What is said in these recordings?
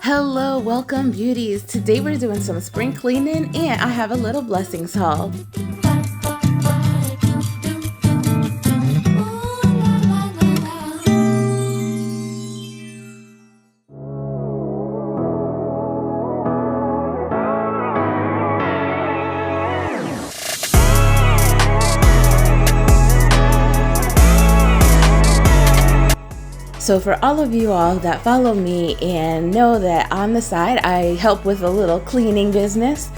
Hello, welcome beauties. Today we're doing some spring cleaning and I have a little blessings haul. So for all of you all that follow me and know that on the side I help with a little cleaning business,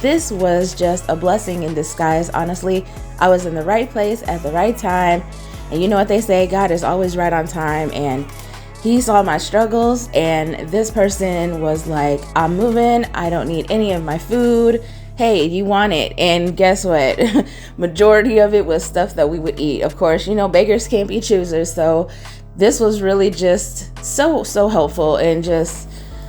this was just a blessing in disguise. Honestly, I was in the right place at the right time, and you know what they say, God is always right on time, and he saw my struggles and this person was like, I'm moving, I don't need any of my food. Hey, you want it? And guess what? Majority of it was stuff that we would eat. Of course, you know, beggars can't be choosers, so this was really just so helpful, and just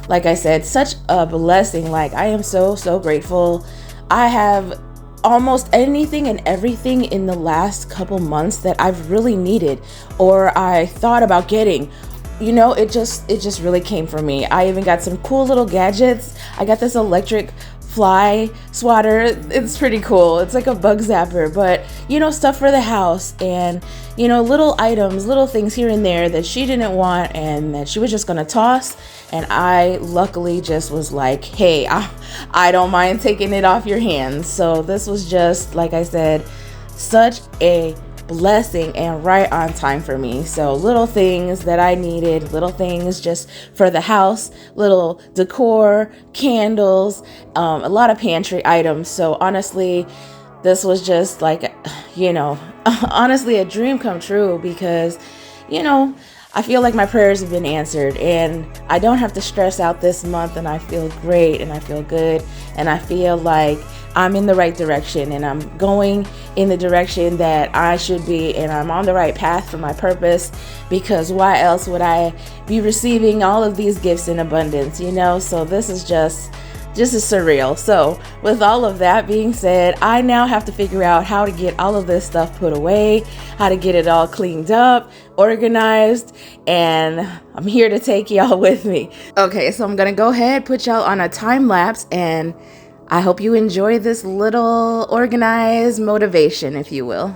like I said, such a blessing. Like, I am so grateful. I have almost anything and everything in the last couple months that I've really needed or I thought about getting. You know, it just really came for me. I even got some cool little gadgets. I got this electric fly swatter. It's pretty cool. It's like a bug zapper, but you know, stuff for the house, and you know, little items, little things here and there that she didn't want and that she was just gonna toss. And I luckily just was like, hey, I don't mind taking it off your hands. So this was just, like I said, such a blessing and right on time for me. So little things that I needed, little things just for the house, little decor, candles, a lot of pantry items. So honestly, this was just like, you know, honestly a dream come true, because, you know, I feel like my prayers have been answered and I don't have to stress out this month, and I feel great and I feel good and I feel like I'm in the right direction and I'm going in the direction that I should be, and I'm on the right path for my purpose, because why else would I be receiving all of these gifts in abundance, you know? So this is just as surreal. So with all of that being said, I now have to figure out how to get all of this stuff put away, how to get it all cleaned up, organized, and I'm here to take y'all with me. Okay, so I'm gonna go ahead, put y'all on a time lapse, and I hope you enjoy this little organized motivation, if you will.